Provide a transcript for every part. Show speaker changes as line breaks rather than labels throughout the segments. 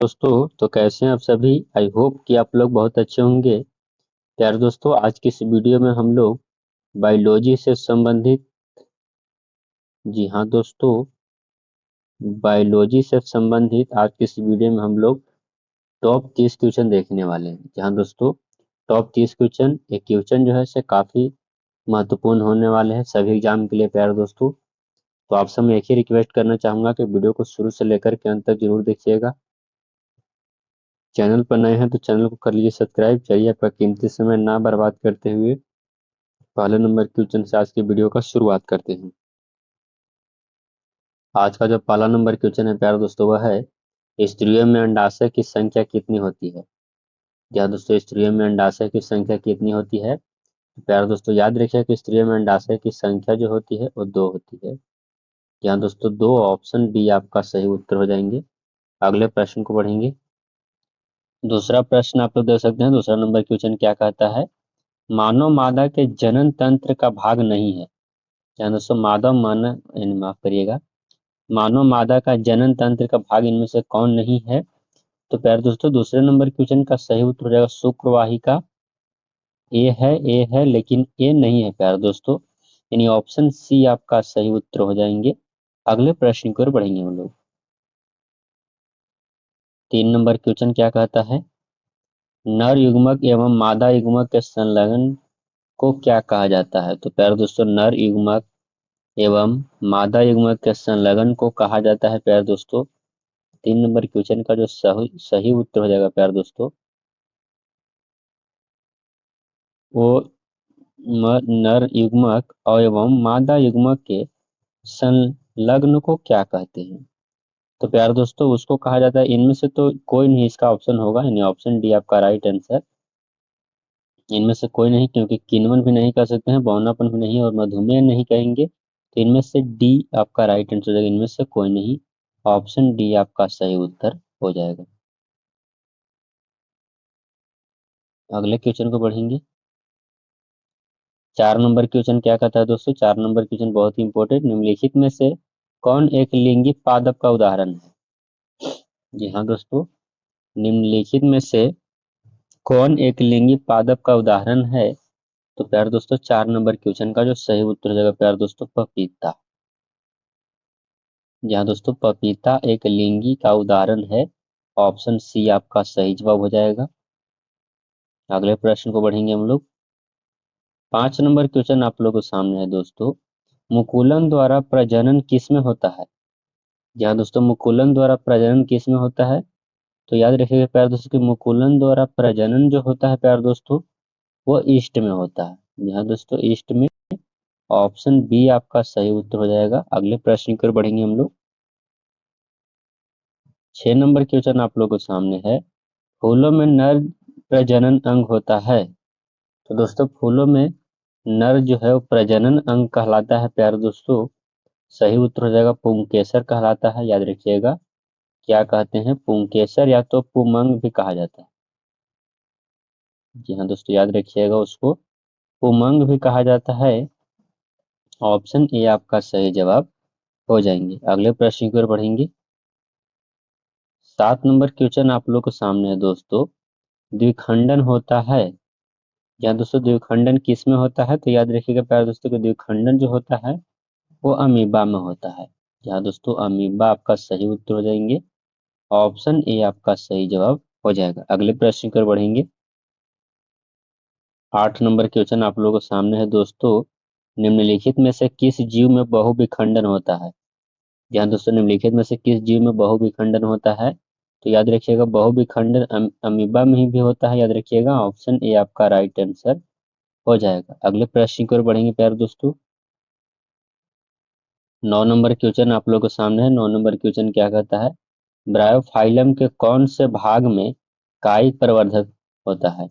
दोस्तों, तो कैसे हैं आप सभी। आई होप कि आप लोग बहुत अच्छे होंगे। प्यारे दोस्तों, आज की इस वीडियो में हम लोग बायोलॉजी से संबंधित, जी हाँ दोस्तों, बायोलॉजी से संबंधित आज की इस वीडियो में हम लोग टॉप 30 क्वेश्चन देखने वाले हैं। जहाँ दोस्तों टॉप 30 क्वेश्चन, एक क्वेश्चन जो है से काफी महत्वपूर्ण होने वाले हैं सभी एग्जाम के लिए। प्यारे दोस्तों, तो आपसे मैं एक ही रिक्वेस्ट करना चाहूंगा कि वीडियो को शुरू से लेकर के अंत तक जरूर देखिएगा। चैनल पर नए हैं तो चैनल को कर लीजिए सब्सक्राइब। चलिए आपका कीमती समय ना बर्बाद करते हुए पहले नंबर क्वेश्चन से आज की वीडियो का शुरुआत करते हैं। आज का जो पहला नंबर क्वेश्चन है प्यारे दोस्तों, वह है स्त्रियों में अंडाशय की संख्या कितनी होती है। क्या दोस्तों, स्त्रियों में अंडाशय की संख्या कितनी होती है। तो प्यारे दोस्तों याद रखिए कि स्त्रियों में अंडाशय की संख्या जो होती है वो 2 होती है। यहाँ दोस्तों 2, ऑप्शन बी आपका सही उत्तर हो जाएंगे। अगले प्रश्न को पढ़ेंगे। दूसरा प्रश्न आप लोग देख सकते हैं। दूसरा नंबर क्वेश्चन क्या कहता है, मानव मादा के जनन तंत्र का भाग नहीं है। यहाँ दोस्तों माफ करिएगा, मानव मादा का जनन तंत्र का भाग इनमें से कौन नहीं है। तो प्यारे दोस्तों दूसरे नंबर क्वेश्चन का सही उत्तर हो जाएगा शुक्रवाहिका। ए है लेकिन ए नहीं है प्यारे दोस्तों, यानी ऑप्शन सी आपका सही उत्तर हो जाएंगे। अगले प्रश्न की ओर बढ़ेंगे हम लोग। 3 नंबर क्वेश्चन क्या कहता है, नर युग्मक एवं मादा युग्मक के संलग्न को क्या कहा जाता है। तो प्यारे दोस्तों नर युग्मक एवं मादा युग्मक के संलग्न को कहा जाता है प्यारे दोस्तों। 3 नंबर क्वेश्चन का जो सही उत्तर हो जाएगा प्यारे दोस्तों, वो नर युग्मक और एवं मादा युग्मक के संलग्न को क्या कहते हैं। तो प्यारे दोस्तों उसको कहा जाता है, इनमें से तो कोई नहीं इसका ऑप्शन होगा, यानी ऑप्शन डी आपका राइट आंसर। इनमें से कोई नहीं, क्योंकि किन्वन भी नहीं कह सकते हैं, बौनापन भी नहीं और मधुमेह नहीं कहेंगे, तो इनमें से डी आपका राइट आंसर हो जाएगा। इनमें से कोई नहीं, ऑप्शन डी आपका सही उत्तर हो जाएगा। अगले क्वेश्चन को बढ़ेंगे। 4 नंबर क्वेश्चन क्या कहता है दोस्तों, 4 नंबर क्वेश्चन बहुत ही इंपॉर्टेंट, निम्नलिखित में से कौन एक लिंगी पादप का उदाहरण है। जी हाँ दोस्तों, निम्नलिखित में से कौन एक लिंगी पादप का उदाहरण है। तो प्यार दोस्तों 4 नंबर क्वेश्चन का जो सही उत्तर हो जाएगा प्यार दोस्तों पपीता। जहाँ दोस्तों पपीता एक लिंगी का उदाहरण है, ऑप्शन सी आपका सही जवाब हो जाएगा। अगले प्रश्न को बढ़ेंगे हम लोग। 5 नंबर क्वेश्चन आप लोगों के सामने है दोस्तों, मुकुलन द्वारा प्रजनन किस में होता है। जहाँ दोस्तों मुकुलन द्वारा प्रजनन किस में होता है। तो याद रखिएगा प्यार दोस्तों कि मुकुलन द्वारा प्रजनन जो होता है प्यार दोस्तों, वो ईस्ट में होता है। जहाँ दोस्तों ईस्ट में, ऑप्शन बी आपका सही उत्तर हो जाएगा। अगले प्रश्न की ओर बढ़ेंगे हम लोग। 6 नंबर क्वेश्चन आप लोगों के सामने है, फूलों में नर प्रजनन अंग होता है। तो दोस्तों फूलों में नर जो है वो प्रजनन अंग कहलाता है प्यारे दोस्तों। सही उत्तर हो जाएगा पुंकेसर कहलाता है। याद रखिएगा, क्या कहते हैं, पुंकेसर या तो पुमंग भी कहा जाता है। जी हाँ दोस्तों याद रखिएगा, उसको पुमंग भी कहा जाता है। ऑप्शन ए आपका सही जवाब हो जाएंगे। अगले प्रश्न की ओर बढ़ेंगे। 7 नंबर क्वेश्चन आप लोग के सामने है दोस्तों, द्विखंडन होता है। या दोस्तों द्विखंडन किस में होता है। तो याद रखिएगा प्यारे दोस्तों कि द्विखंडन जो होता है वो अमीबा में होता है। यहाँ दोस्तों अमीबा आपका सही उत्तर हो जाएंगे। ऑप्शन ए आपका सही जवाब हो जाएगा। अगले प्रश्न की ओर बढ़ेंगे। 8 नंबर क्वेश्चन आप लोगों के सामने है दोस्तों, निम्नलिखित में से किस जीव में बहुविखंडन होता है। यहाँ दोस्तों निम्नलिखित में से किस जीव में बहुविखंडन होता है। तो याद रखिएगा बहुविखंडन अमीबा में ही भी होता है। याद रखिएगा, ऑप्शन ए आपका राइट आंसर हो जाएगा। अगले प्रश्न की ओर बढ़ेंगे प्यारे दोस्तों। 9 नंबर क्वेश्चन आप लोगों के सामने है। 9 नंबर क्वेश्चन क्या कहता है, ब्रायोफाइलम के कौन से भाग में कायिक प्रवर्धक होता है।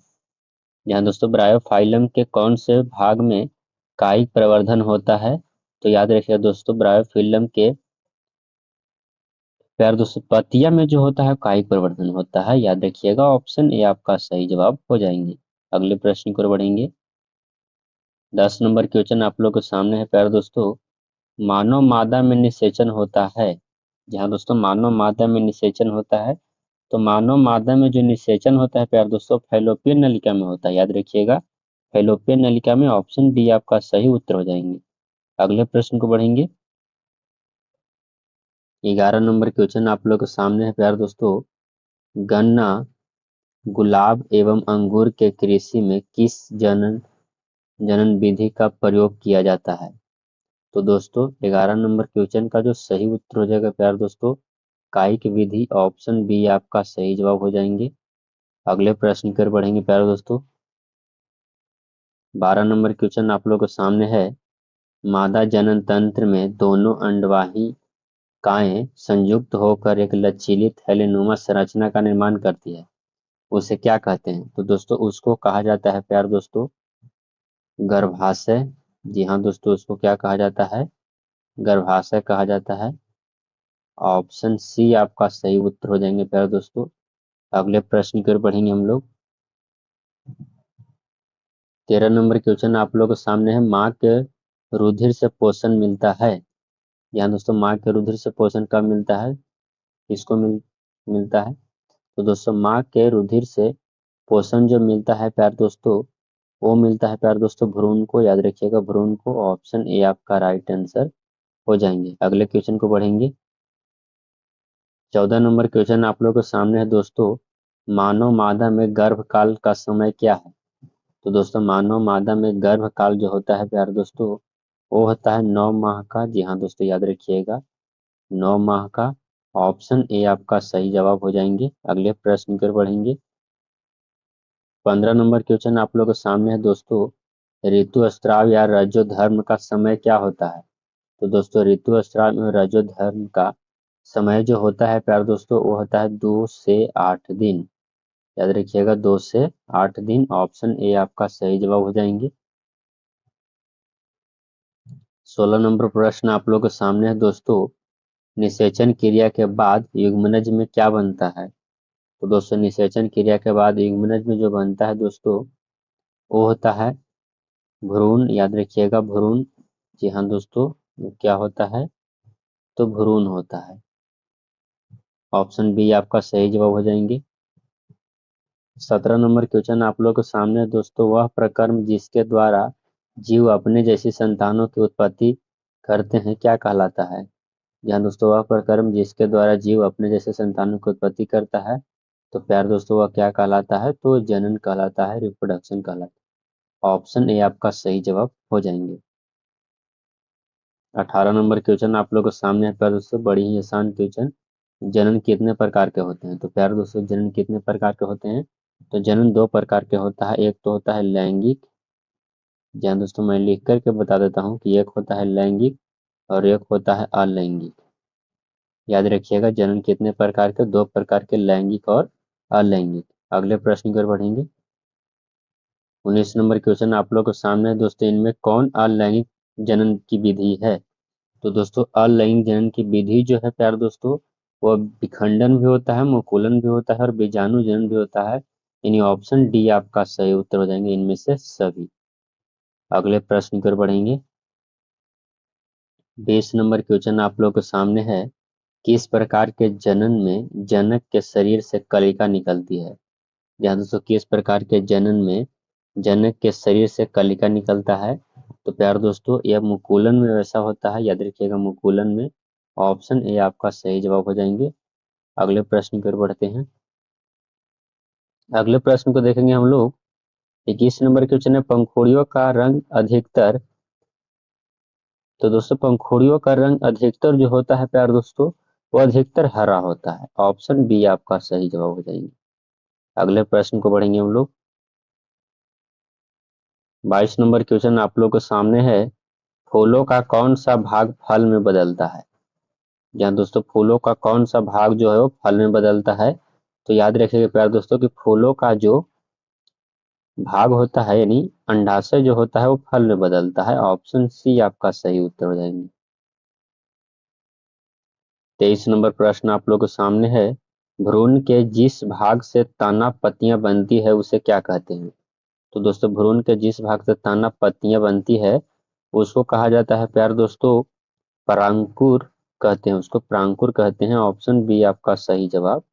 यहाँ दोस्तों ब्रायोफाइलम के कौन से भाग में कायिक प्रवर्धन होता है। तो याद रखिएगा दोस्तों ब्रायोफिल्म के, प्यार दोस्तों पतिया में जो होता है कायिक प्रवर्धन होता है। याद रखिएगा, ऑप्शन ए आपका सही जवाब हो जाएंगे। अगले प्रश्न की ओर बढ़ेंगे। 10 नंबर क्वेश्चन आप लोग के सामने है प्यार दोस्तों, मानव मादा में निषेचन होता है। जहाँ दोस्तों मानव मादा में निषेचन होता है, तो मानव मादा में जो निषेचन होता है प्यार दोस्तों फैलोपियन नलिका में होता है, याद रखिएगा फैलोपियन नलिका में। ऑप्शन डी आपका सही उत्तर हो जाएंगे। अगले प्रश्न को बढ़ेंगे। 11 नंबर क्वेश्चन आप लोग के सामने है प्यार दोस्तों। गन्ना, गुलाब एवं अंगूर के कृषि में किस जनन जनन विधि का प्रयोग किया जाता है? तो दोस्तों 11 नंबर क्वेश्चन का जो सही उत्तर हो जाएगा प्यार दोस्तों कायिक विधि। ऑप्शन बी आपका सही जवाब हो जाएंगे। अगले प्रश्न की ओर बढ़ेंगे प्यारे दोस्तों। 12 नंबर क्वेश्चन आप लोगों के सामने है। मादा जनन तंत्र में दोनों अंडवाहिकाएं संयुक्त होकर एक लचीली थैलेनुमा संरचना का निर्माण करती है, उसे क्या कहते हैं? तो दोस्तों उसको कहा जाता है प्यार दोस्तों गर्भाशय। जी हाँ दोस्तों, उसको क्या कहा जाता है? गर्भाशय कहा जाता है। ऑप्शन सी आपका सही उत्तर हो जाएंगे प्यारे दोस्तों। अगले प्रश्न की ओर बढ़ेंगे हम लोग। 13 नंबर क्वेश्चन आप लोगों के सामने है। माँ के रुधिर से पोषण मिलता है। यहाँ दोस्तों माँ के रुधिर से पोषण कब मिलता है? किसको मिलता है? तो दोस्तों माँ के रुधिर से पोषण जो मिलता है प्यार दोस्तों वो मिलता है प्यार दोस्तों भ्रूण को, याद रखिएगा भ्रूण को। ऑप्शन ए आपका राइट आंसर हो जाएंगे। अगले क्वेश्चन को बढ़ेंगे। 14 नंबर क्वेश्चन आप लोगों के सामने है दोस्तों। मानव मादा में गर्भकाल का समय क्या है? तो दोस्तों मानव मादा में गर्भकाल जो होता है प्यारे दोस्तों वो होता है 9 माह का। जी हाँ दोस्तों, याद रखिएगा 9 माह का। ऑप्शन ए आपका सही जवाब हो जाएंगे। अगले प्रश्न की ओर बढ़ेंगे। 15 नंबर क्वेश्चन आप लोगों के सामने है दोस्तों। ऋतुस्राव या रजोधर्म का समय क्या होता है? तो दोस्तों ऋतुस्राव और रजोधर्म का समय जो होता है प्यारे दोस्तों वो होता है 2 से 8 दिन। याद रखिएगा 2 से 8 दिन। ऑप्शन ए आपका सही जवाब हो जाएंगे। 16 नंबर प्रश्न आप लोग के सामने है दोस्तों। निषेचन क्रिया के बाद युग्मनज में क्या बनता है? तो दोस्तों निषेचन क्रिया के बाद युग्मनज में जो बनता है दोस्तों वो होता है भ्रूण। याद रखिएगा भ्रूण। जी हाँ दोस्तों, वो क्या होता है? तो भ्रूण होता है। ऑप्शन बी आपका सही जवाब हो जाएंगे। 17 नंबर क्वेश्चन आप लोग के सामने है दोस्तों। वह प्रकर्म जिसके द्वारा जीव अपने जैसी संतानों की उत्पत्ति करते हैं क्या कहलाता है? यहाँ दोस्तों वह प्रकर्म जिसके द्वारा जीव अपने जैसे संतानों की उत्पत्ति करता है तो प्यार दोस्तों वह क्या कहलाता है? तो जनन कहलाता है, रिप्रोडक्शन कहलाता है। ऑप्शन ए आपका सही जवाब हो जाएंगे। 18 नंबर क्वेश्चन आप लोगों के सामने है प्यार दोस्तों, बड़ी ही आसान क्वेश्चन। जनन कितने प्रकार के होते हैं? तो प्यार दोस्तों जनन कितने प्रकार के होते हैं? तो जनन 2 प्रकार के होता है। एक तो होता है लैंगिक। जहाँ दोस्तों मैं लिख करके बता देता हूँ कि एक होता है लैंगिक और एक होता है अलैंगिक। याद रखिएगा जनन कितने प्रकार के? 2 प्रकार के, लैंगिक और अलैंगिक। अगले प्रश्न की ओर बढ़ेंगे। 19 नंबर क्वेश्चन आप लोग के सामने है दोस्तों। इनमें कौन अलैंगिक जनन की विधि है? तो दोस्तों अलैंगिक जनन की विधि जो है प्यार दोस्तों वह विखंडन भी होता है, मुकुलन भी होता है और बीजाणु जनन भी होता है। यानी ऑप्शन डी आपका सही उत्तर हो जाएंगे इनमें से सभी। अगले प्रश्न की ओर बढ़ेंगे। 20 नंबर क्वेश्चन आप लोग के सामने है। किस प्रकार के जनन में जनक के शरीर से कलिका निकलती है? जहाँ दोस्तों किस प्रकार के जनन में जनक के शरीर से कलिका निकलता है? तो प्यार दोस्तों यह मुकुलन में वैसा होता है, याद रखिएगा मुकुलन में। ऑप्शन ए आपका सही जवाब हो जाएंगे। अगले प्रश्न की ओर बढ़ते हैं। अगले प्रश्न को देखेंगे हम लोग। 21 नंबर क्वेश्चन है। पंखुड़ियों का रंग अधिकतर, तो दोस्तों पंखुड़ियों का रंग अधिकतर जो होता है प्यार दोस्तों वो अधिकतर हरा होता है। ऑप्शन बी आपका सही जवाब हो जाएंगे। अगले प्रश्न को बढ़ेंगे हम लोग। 22 नंबर क्वेश्चन आप लोग के सामने है। फूलों का कौन सा भाग फल में बदलता है? जहाँ दोस्तों फूलों का कौन सा भाग जो है वो फल में बदलता है? तो याद रखिएगा प्यार दोस्तों कि फूलों का जो भाग होता है यानी अंडाशय जो होता है वो फल में बदलता है। ऑप्शन सी आपका सही उत्तर हो जाएंगे। 23 नंबर प्रश्न आप लोग के सामने है। भ्रूण के जिस भाग से तना पत्तियां बनती है उसे क्या कहते हैं? तो दोस्तों भ्रूण के जिस भाग से तना पत्तियां बनती है उसको कहा जाता है प्यार दोस्तों परांकुर कहते हैं, उसको प्रांकुर कहते हैं। ऑप्शन बी आपका सही जवाब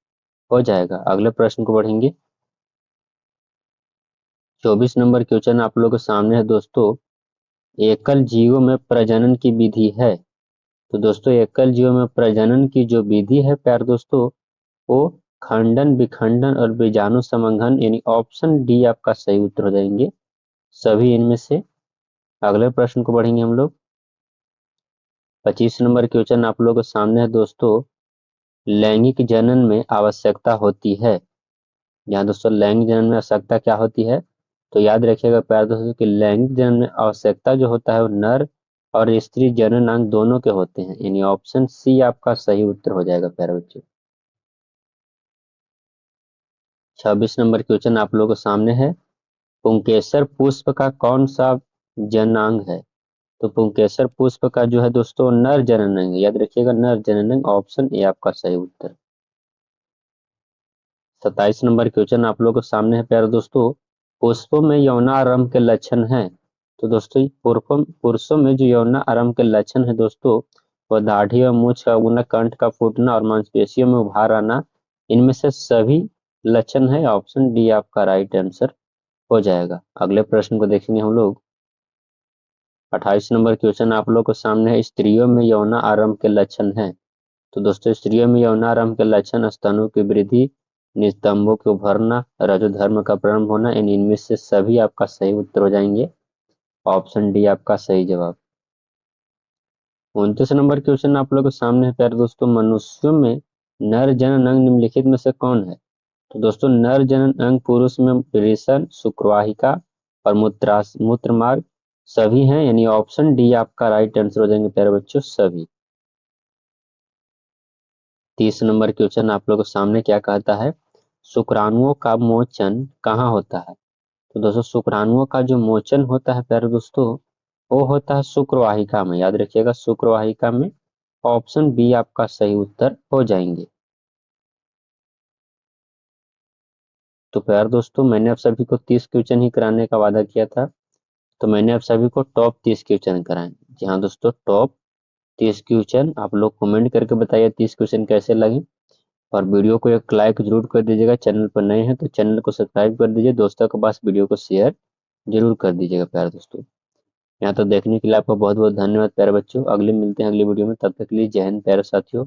हो जाएगा। अगले प्रश्न को बढ़ेंगे। 24 नंबर क्वेश्चन आप लोगों के सामने है दोस्तों। एकल जीवों में प्रजनन की विधि है। तो दोस्तों एकल जीवों में प्रजनन की जो विधि है प्यारे दोस्तों, वो खंडन, विखंडन और बीजाणु समंघन, यानी ऑप्शन डी आपका सही उत्तर हो जाएंगे सभी इनमें से। अगले प्रश्न को बढ़ेंगे हम लोग। 25 नंबर क्वेश्चन आप लोगों के सामने है दोस्तों। लैंगिक जनन में आवश्यकता होती है। यहाँ दोस्तों लैंगिक जनन में आवश्यकता क्या होती है, तो याद रखिएगा प्यारे दोस्तों कि लैंगिक जनन में आवश्यकता जो होता है वो नर और स्त्री जननांग दोनों के होते हैं, यानी ऑप्शन सी आपका सही उत्तर हो जाएगा प्यारे बच्चों। 26 नंबर क्वेश्चन आप लोगों के सामने है। पुंकेसर पुष्प का कौन सा जननांग है। तो पुंकेसर पुष्प का जो है दोस्तों नर जननांग है, याद रखिएगा नर जननांग, ऑप्शन ए आपका सही उत्तर। 27 नंबर क्वेश्चन आप लोगों के सामने है प्यारे दोस्तों। पुष्पों में यौनारंभ के लक्षण हैं। तो दोस्तों पुरुषों में जो यौनारंभ के लक्षण है दोस्तों, वह दाढ़ी और मूछ का उगना, कंठ का फूटना और मांसपेशियों में उभार आना, इनमें से सभी लक्षण है, ऑप्शन डी आपका राइट आंसर हो जाएगा। अगले प्रश्न को देखेंगे हम लोग। 28 नंबर क्वेश्चन आप लोग के सामने है। स्त्रियों में यौनारंभ के लक्षण हैं। तो दोस्तों स्त्रियों में यौनारंभ के लक्षण स्तनों की वृद्धि, नितंबों के उभरना, रजोधर्म का प्रारंभ होना, इनमें से सभी आपका सही उत्तर हो जाएंगे, ऑप्शन डी आपका सही जवाब। 29 नंबर क्वेश्चन आप लोग के सामने है प्यारे दोस्तों। मनुष्यों में नर जनन अंग निम्नलिखित में से कौन है। तो दोस्तों नर जनन अंग पुरुष में वृषण, शुक्रवाहिका और मूत्रमार्ग सभी हैं, यानी ऑप्शन डी आपका राइट आंसर हो जाएंगे प्यारे बच्चों सभी। 30 नंबर क्वेश्चन आप लोगों के सामने क्या कहता है। शुक्राणुओं का मोचन कहाँ होता है। तो दोस्तों शुक्राणुओं का जो मोचन होता है प्यारे दोस्तों, वो होता है शुक्रवाहिका में, याद रखिएगा शुक्रवाहिका में, ऑप्शन बी आपका सही उत्तर हो जाएंगे। तो प्यारे दोस्तों मैंने आप सभी को 30 क्वेश्चन ही कराने का वादा किया था, तो मैंने आप सभी को टॉप 30 क्वेश्चन कराए। जी हाँ दोस्तों, टॉप 30 क्वेश्चन आप लोग कमेंट करके बताइए 30 क्वेश्चन कैसे लगे, और वीडियो को एक लाइक जरूर कर दीजिएगा। चैनल पर नए हैं तो चैनल को सब्सक्राइब कर दीजिए, दोस्तों के पास वीडियो को शेयर जरूर कर दीजिएगा प्यारे दोस्तों। यहाँ तक देखने के लिए आपका बहुत बहुत धन्यवाद प्यारे बच्चों। अगले मिलते हैं अगली वीडियो में, तब तक के लिए जय हिंद प्यारे साथियों।